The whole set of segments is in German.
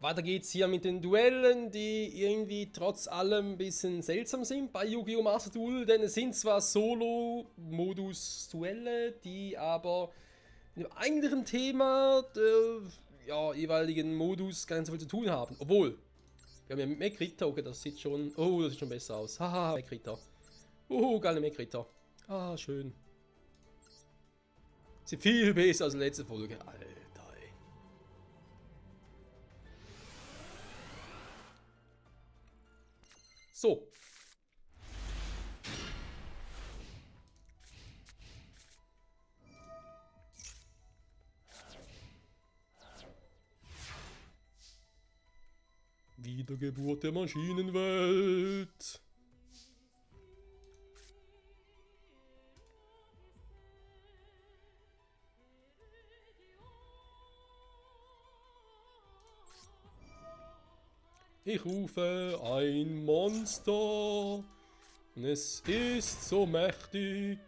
weiter geht's hier mit den Duellen, die irgendwie trotz allem ein bisschen seltsam sind bei Yu-Gi-Oh! Master Duel, denn es sind zwar Solo-Modus-Duelle, die aber mit dem eigentlichen Thema der jeweiligen Modus gar nicht so viel zu tun haben. Obwohl, wir haben ja Mekrita, okay, das sieht schon, oh, das sieht schon besser aus. Haha, Mekrita. Geile Mekrita. Ah, schön. Sieht viel besser als die letzte Folge. Alter, ey. So. Wiedergeburt der Maschinenwelt. Ich rufe ein Monster und es ist so mächtig.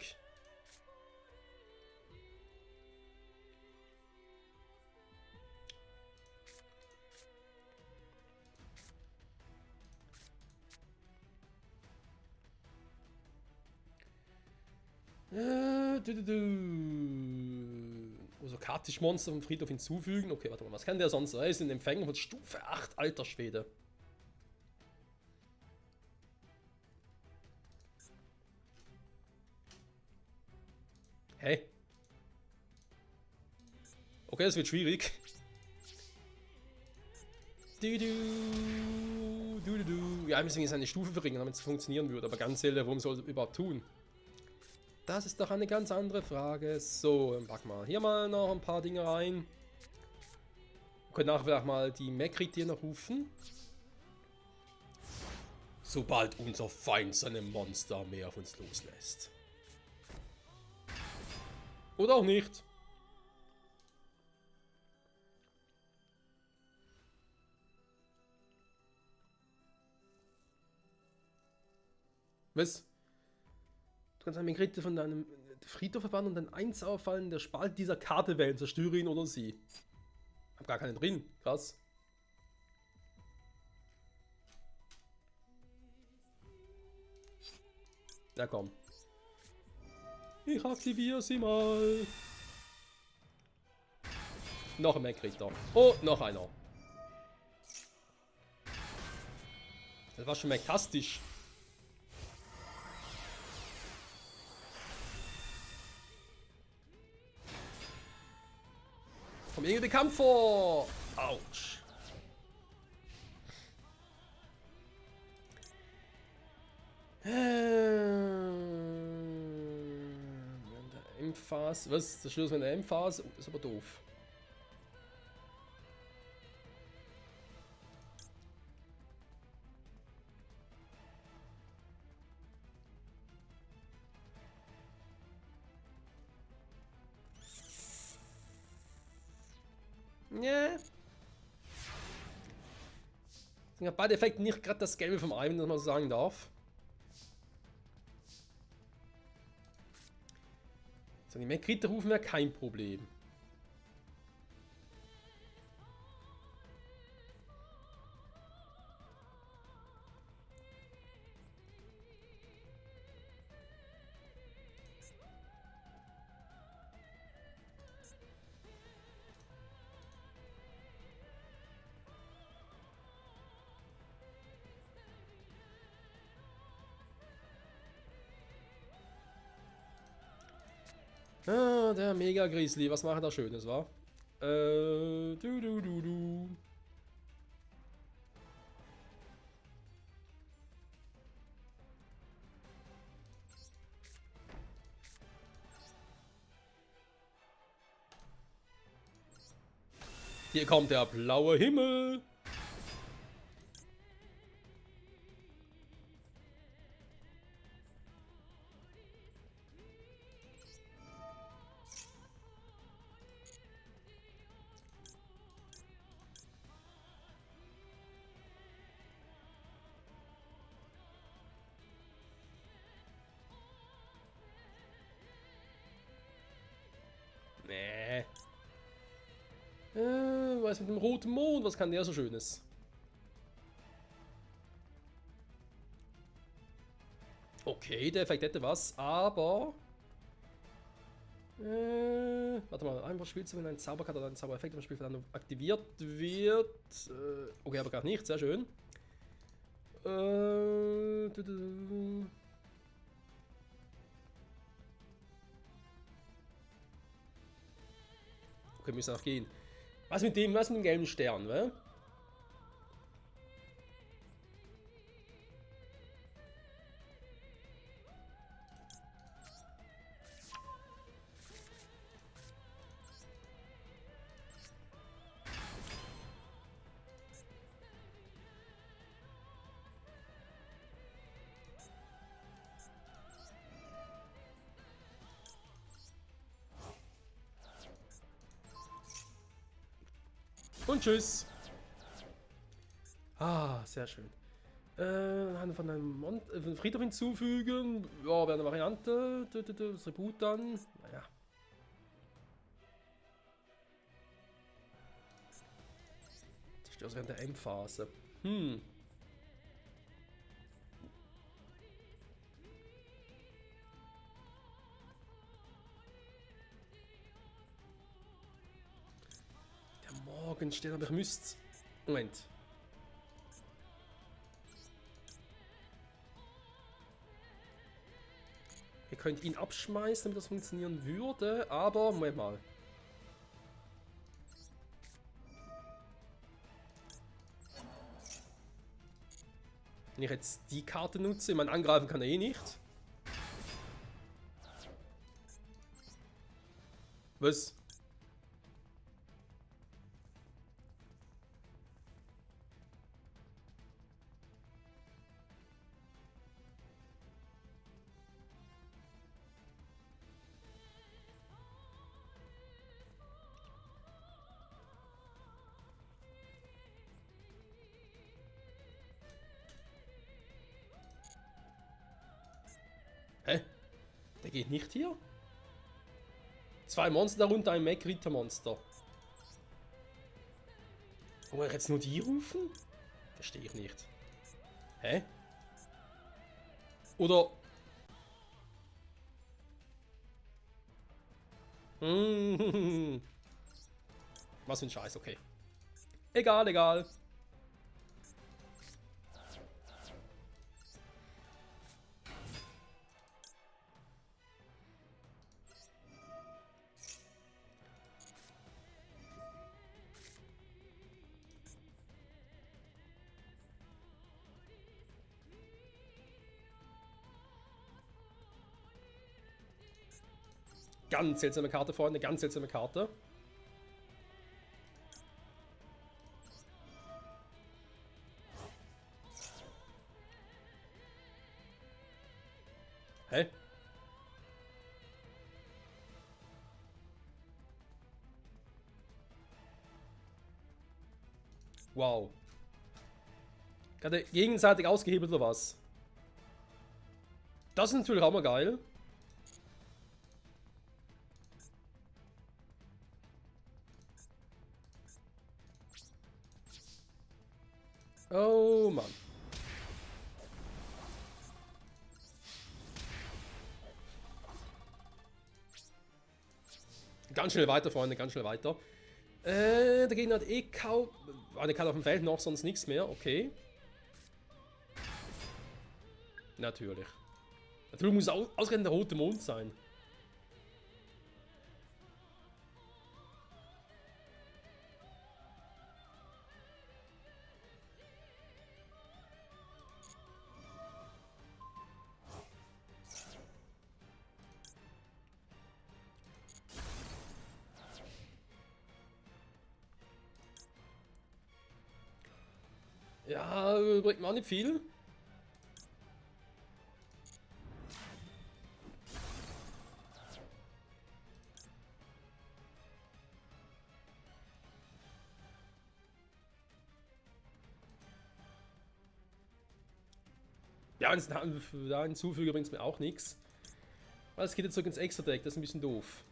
Also kartisch Monster vom Friedhof hinzufügen. Okay, warte mal, was kann der sonst? Er ist in Empfängen von Stufe 8, alter Schwede. Hä? Okay, das wird schwierig. Ja, wir müssen jetzt eine Stufe verringern, damit es funktionieren würde. Aber ganz ehrlich, warum soll es überhaupt tun? Das ist doch eine ganz andere Frage. So, dann packen wir hier mal noch ein paar Dinge rein. Wir können nachher mal die Mekritier noch rufen. Sobald unser Feind seine Monster mehr auf uns loslässt. Oder auch nicht. Was? Du kannst eine Mekrite von deinem Friedhof verbannen und dann eins auffallen, der Spalt dieser Karte wählen, zerstöre ihn oder sie. Hab gar keinen drin, krass. Na komm. Ich aktiviere sie mal. Noch ein Mekrita. Oh, noch einer. Das war schon mektastisch. Kommt irgendwie Kampf vor. Autsch. Emphase. Was ist der Schluss mit der Emphase? Oh, das ist aber doof. Ja. Sind ja beide Effekte nicht gerade das Gelbe vom Ei, wenn man so sagen darf. So, die Mekrite rufen wäre kein Problem. Ah, der Mega Grizzly, was macht er Schönes, wa? Du. Hier kommt der blaue Himmel. Nee. was mit dem roten Mond? Was kann der so Schönes? Okay, der Effekt hätte was, aber... warte mal, einfach spielst du, wenn ein Zauberkarte oder ein Zaubereffekt im Spielverlauf aktiviert wird. Okay, aber gar nicht, sehr schön. Okay, müssen auch gehen. Was mit dem gelben Stern, ne? Und tschüss. Ah, sehr schön. Von einem Friedhof hinzufügen. Ja, wäre eine Variante. Das Tribut dann. Naja. Zerstört während der Endphase. Hm. Der Morgenstern, aber ich müsste. Moment. Ihr könnt ihn abschmeißen, damit das funktionieren würde, aber Moment mal. Wenn ich jetzt die Karte nutze, man angreifen kann er eh nicht. Was? Hä? Der geht nicht hier? 2 Monster darunter, ein Mech-Ritter-Monster. Wollen wir jetzt nur die rufen? Verstehe ich nicht. Hä? Oder... Was für ein Scheiß, okay. Egal, egal. Ganz seltsame Karte, Freunde, ganz seltsame Karte. Hä? Wow. Gerade gegenseitig ausgehebelt oder was? Das ist natürlich auch mal geil. Oh Mann. Ganz schnell weiter, Freunde, ganz schnell weiter. Der Gegner hat eh kaum... Eine Karte auf dem Feld noch, sonst nichts mehr, okay. Natürlich. Natürlich muss ausgerechnet der rote Mond sein. Ja, bringt mir auch nicht viel. Ja, da hinzufügen bringt es mir auch nichts. Weil es geht jetzt zurück ins Extra-Deck, das ist ein bisschen doof.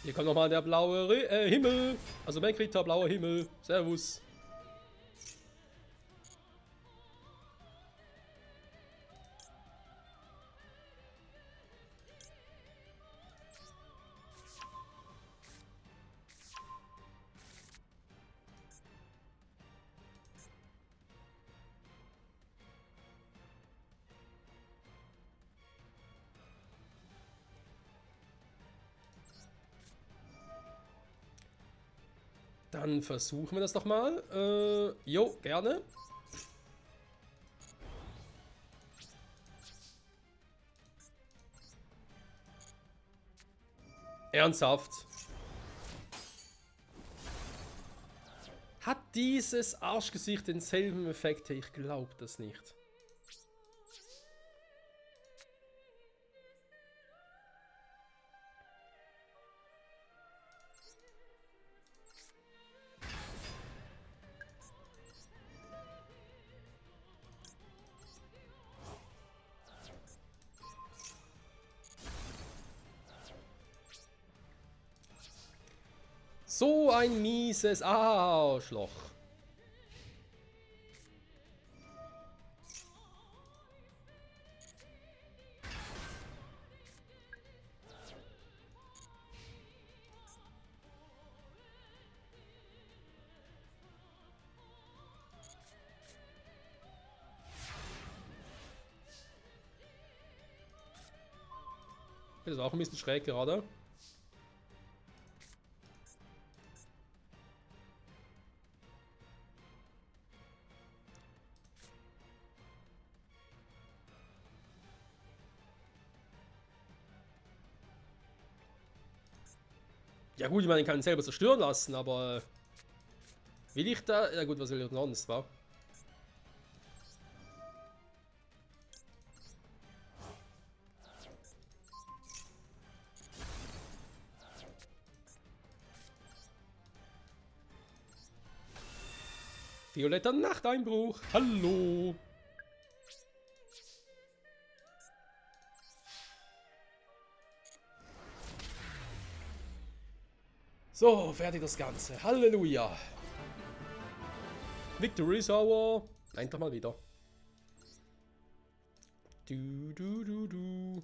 Hier kommt nochmal der blaue Himmel. Also Macrita, blauer Himmel. Servus. Dann versuchen wir das doch mal. Jo, gerne. Ernsthaft. Hat dieses Arschgesicht denselben Effekt? Ich glaube das nicht. So ein mieses Arschloch. Das ist auch ein bisschen schräg gerade. Ja gut, ich meine, ich kann ihn selber zerstören lassen, aber will ich da? Ja gut, was will ich denn sonst, wa? Violetter Nachteinbruch. Hallo. So, fertig das Ganze. Halleluja. Victory is our. Nein, doch mal wieder. Du.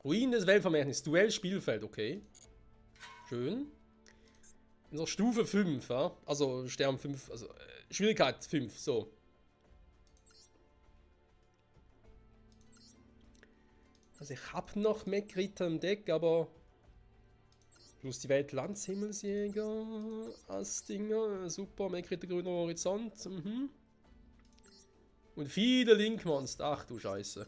Ruin des Weltvermächtnisses. Duell Spielfeld, okay. Schön. In der Stufe 5, ja? Also Stern 5, also Schwierigkeit 5, so. Also ich hab noch Macrita im Deck, aber plus die Welt Landshimmelsjäger, Astinger, super, Macrita grüner Horizont, Und viele Link-Monster, ach du Scheiße.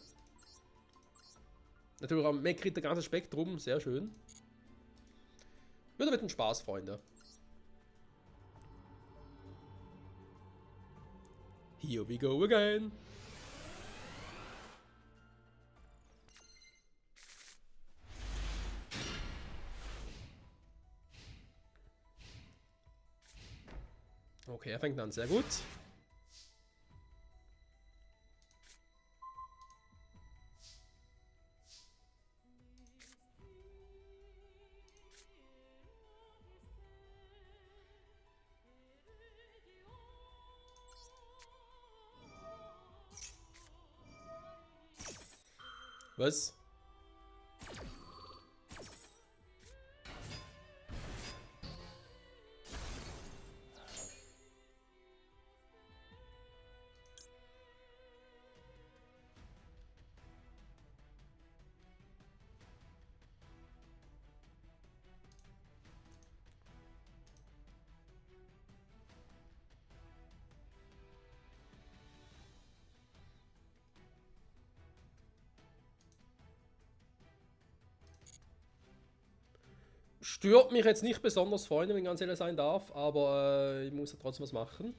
Natürlich auch Macrita ganzes Spektrum, sehr schön. Wird mit dem Spaß, Freunde. Here we go again. Okay, er fängt an, sehr gut. Was? Stört mich jetzt nicht besonders, Freunde, wenn ich ganz ehrlich sein darf, aber ich muss ja trotzdem was machen.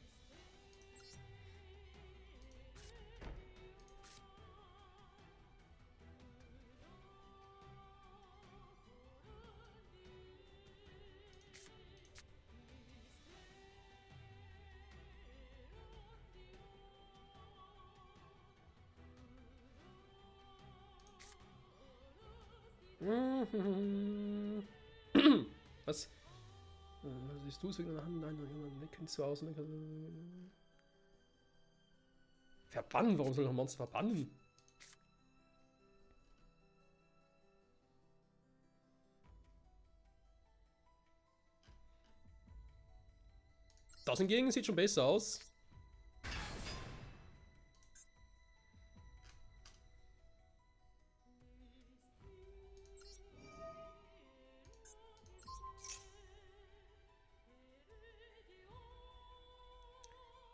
Was? Siehst du es? Nein, kennst du aus? Verbannen? Warum soll ich ein Monster verbannen? Das hingegen sieht schon besser aus.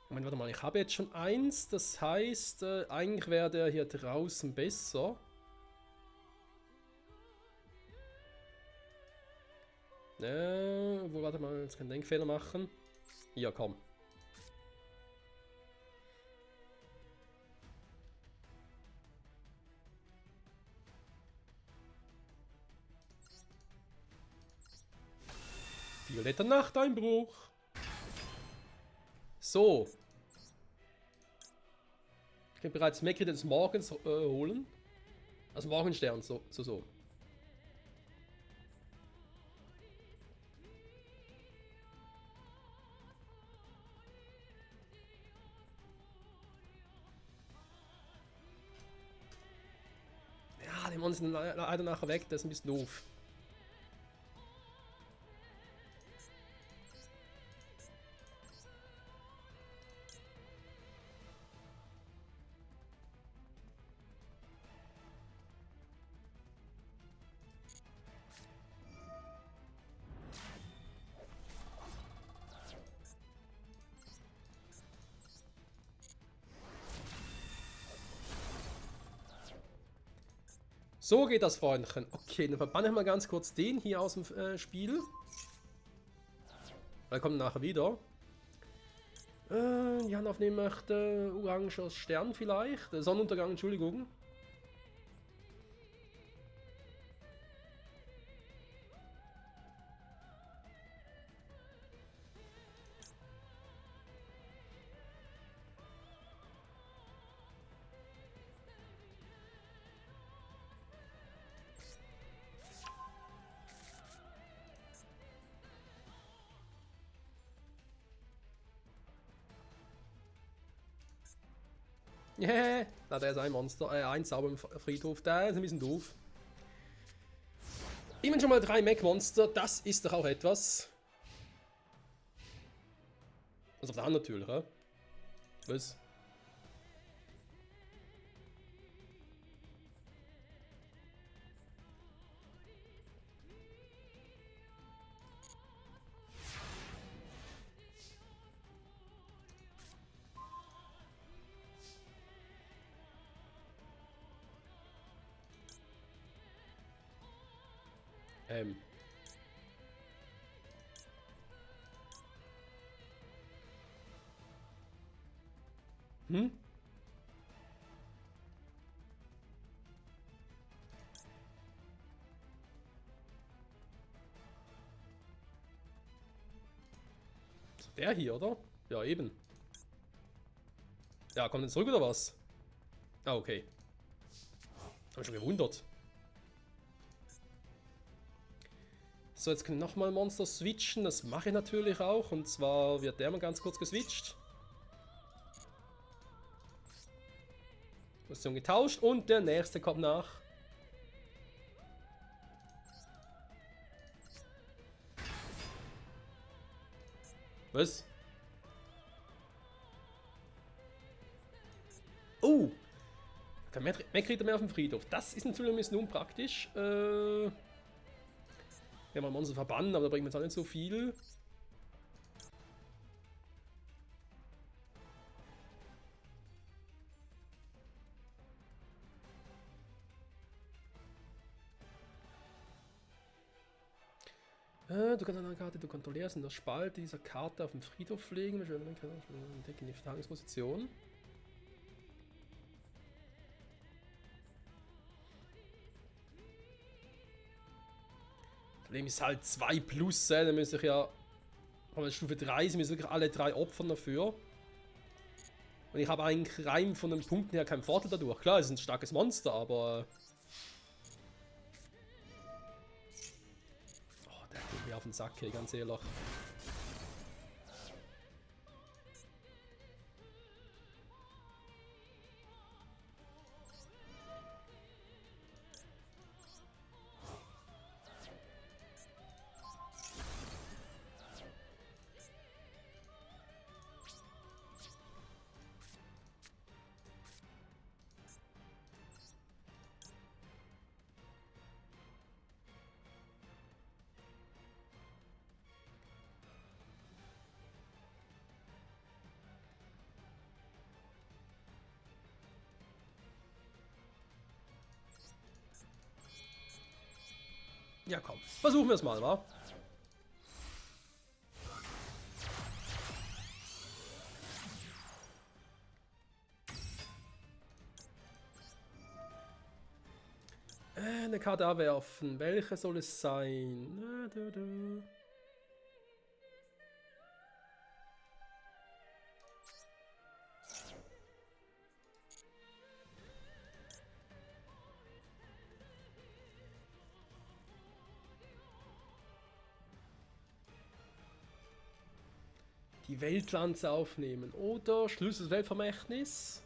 Moment, warte mal, ich habe jetzt schon eins, das heißt, eigentlich wäre der hier draußen besser. Warte mal, jetzt kann ich einen Denkfehler machen. Ja, komm. Violetter Nachteinbruch. So. Ich kann bereits Mekri des Morgens holen. Also Morgenstern, so. Ja, die Monster sind leider nachher weg, das ist ein bisschen doof. So geht das, Freundchen. Okay, dann verbanne ich mal ganz kurz den hier aus dem Spiel. Weil er kommt nachher wieder. Die Hand aufnehmen möchte. Oranger Stern vielleicht. Sonnenuntergang, Entschuldigung. Yeah, der ist ein Monster, ein Zauber im Friedhof, der ist ein bisschen doof. Immerhin schon mal 3 Mech-Monster, das ist doch auch etwas. Also auf der Hand natürlich, hä? Was? Hm? Der hier, oder? Ja, eben. Ja, kommt er zurück oder was? Ah, okay. Hab mich schon gewundert. So, jetzt kann ich nochmal Monster switchen. Das mache ich natürlich auch. Und zwar wird der mal ganz kurz geswitcht. Position getauscht und der nächste kommt nach. Was? Oh! Kein Mech-Ritter mehr auf dem Friedhof. Das ist natürlich ein bisschen unpraktisch. Wir haben ein Monster verbannen, aber da bringt man jetzt auch nicht so viel. Du kannst eine Karte, du kontrollierst in der Spalte dieser Karte auf dem Friedhof legen. Entdecken die Verteidigungsposition. Problem ist halt 2 plus, dann müsste ich ja. Aber Stufe 3 sind wirklich alle 3 Opfern dafür. Und ich habe eigentlich rein von den Punkten her keinen Vorteil dadurch. Klar, es ist ein starkes Monster, aber. mir auf den Sack hier, ganz ehrlich. Ja, komm. Versuchen wir es mal, wa? Eine Karte abwerfen. Welche soll es sein? Die Weltlanze aufnehmen. Oder Schlüssel des Weltvermächtnis.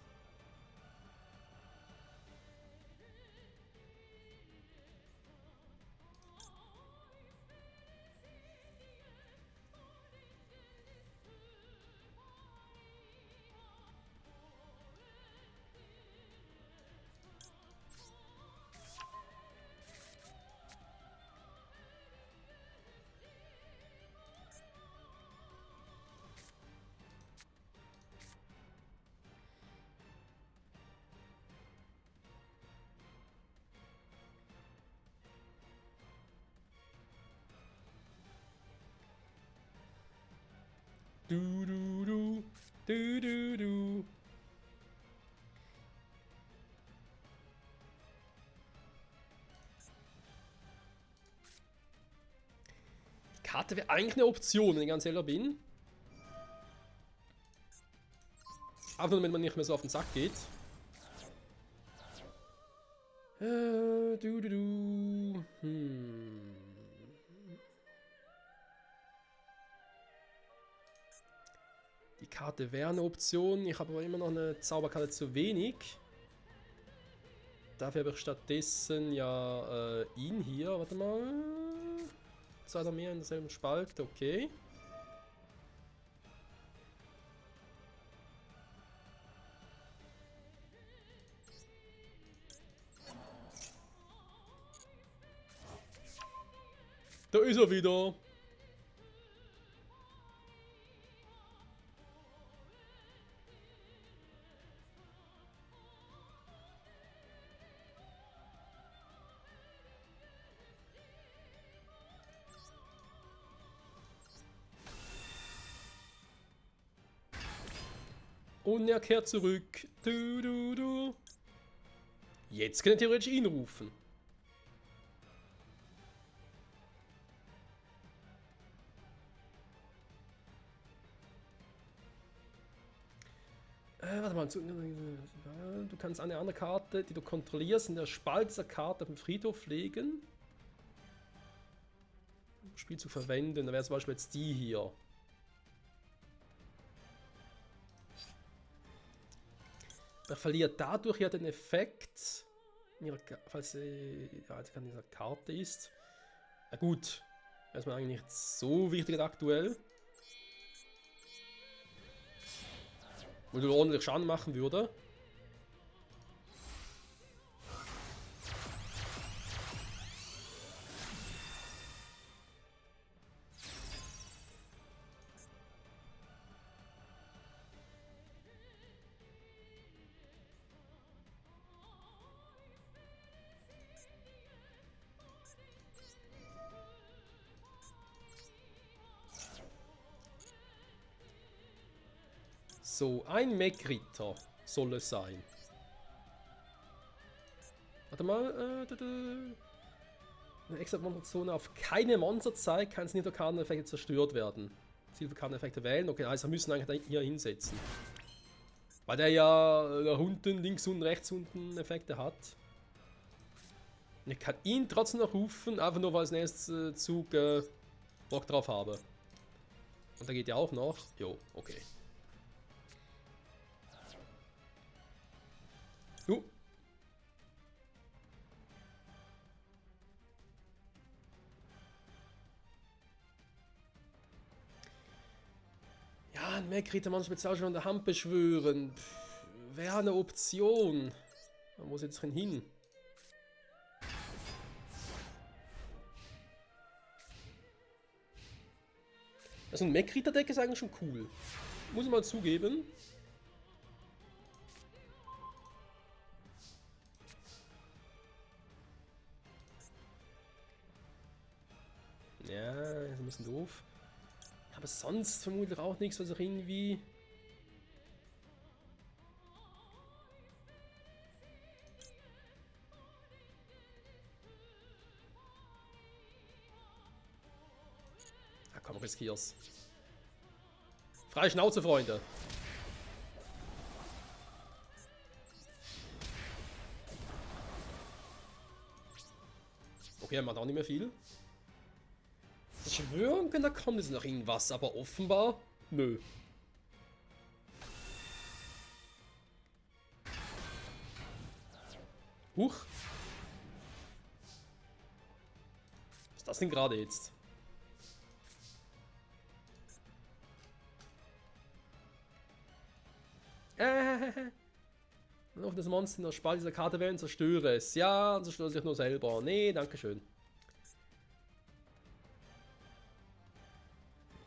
Du, du, du. Du, du, du. Die Karte wäre eigentlich eine Option, wenn ich ganz ehrlich bin. Einfach nur, wenn man nicht mehr so auf den Sack geht. Du, du, du. Die Karte wäre eine Option. Ich habe aber immer noch eine Zauberkarte zu wenig. Dafür habe ich stattdessen ja ihn hier. Warte mal. Zwei oder mehr in derselben Spalt. Okay. Da ist er wieder. Und er kehrt zurück. Du, du, du. Jetzt kann er theoretisch ihn rufen. Warte mal. Du kannst eine andere Karte, die du kontrollierst, in der Spalt dieser Karte auf dem Friedhof legen. Um Spiel zu verwenden. Da wäre zum Beispiel jetzt die hier. Er verliert dadurch ja den Effekt, falls sie ja, an dieser Karte ist. Na gut, das ist mir eigentlich nicht so wichtig aktuell. Wo du ordentlich Schaden machen würde. So, ein Mech-Ritter soll es sein. Warte mal. Eine extra Monsterzone auf keine Monster zeigt, kann Niederkarteneffekte zerstört werden. Zielkarteneffekte wählen. Okay, also wir müssen eigentlich hier hinsetzen. Weil der ja da unten, links und rechts unten Effekte hat. Und ich kann ihn trotzdem noch rufen, einfach nur weil es nächsten Zug Bock drauf habe. Und da geht ja auch noch. Jo, okay. Ja, ein Mech-Ritter manchmal auch schon an der Hand beschwören. Wäre eine Option. Man muss jetzt hin. Also ein Mech-Ritter-Deck ist eigentlich schon cool. Muss ich mal zugeben. Ja, ist ein bisschen doof. Aber sonst vermutlich auch nichts, was auch irgendwie... Ah komm, riskier's. Freie Schnauze, Freunde. Okay, er macht auch nicht mehr viel. Schwören können, da kommt jetzt noch irgendwas, aber offenbar, nö. Huch. Was ist das denn gerade jetzt? Noch das Monster in der Spalte dieser Karte wählen, zerstöre es. Ja, zerstöre sich nur selber. Nee, dankeschön.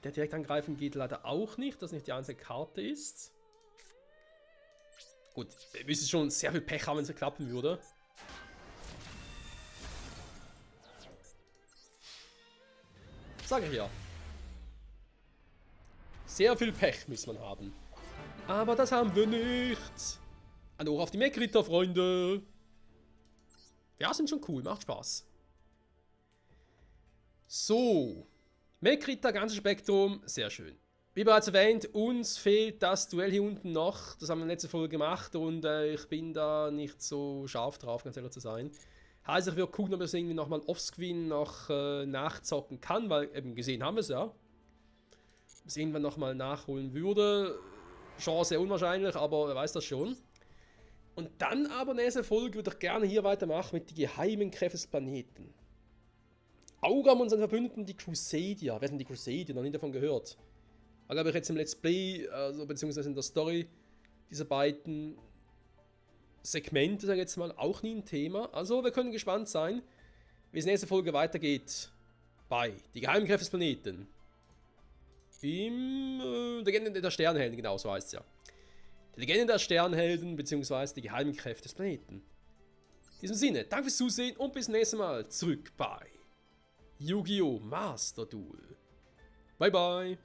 Der direkt angreifen geht leider auch nicht, dass nicht die einzige Karte ist. Gut, wir müssen schon sehr viel Pech haben, wenn es klappen würde. Sage ich ja. Sehr viel Pech muss man haben. Aber das haben wir nicht. Ein Ohr auf die Mech-Ritter, Freunde. Ja, sind schon cool, macht Spaß. So. Mech-Ritter, ganzes Spektrum, sehr schön. Wie bereits erwähnt, uns fehlt das Duell hier unten noch. Das haben wir in der letzten Folge gemacht und ich bin da nicht so scharf drauf, ganz ehrlich zu sein. Heißt, ich werde gucken, ob ich es irgendwie nochmal offscreen noch nachzocken kann, weil eben gesehen haben wir es ja. Ob es irgendwann nochmal nachholen würde. Chance sehr unwahrscheinlich, aber wer weiß das schon. Und dann aber nächste Folge würde ich gerne hier weitermachen mit den geheimen Kräften des Planeten. Augam und seinen Verbündeten, die Crusadia. Wer sind die Crusadia? Noch nie davon gehört. Aber habe ich jetzt im Let's Play, also beziehungsweise in der Story, diese beiden Segmente, sage ich jetzt mal, auch nie ein Thema. Also wir können gespannt sein, wie es nächste Folge weitergeht bei Die geheimen Kräfte des Planeten. Im Legende der Sternhelden, genau, so heißt es ja. Die Legende der Sternhelden, beziehungsweise die geheimen Kräfte des Planeten. In diesem Sinne, danke fürs Zusehen und bis zum nächsten Mal zurück bei Yu-Gi-Oh! Master Duel. Bye bye.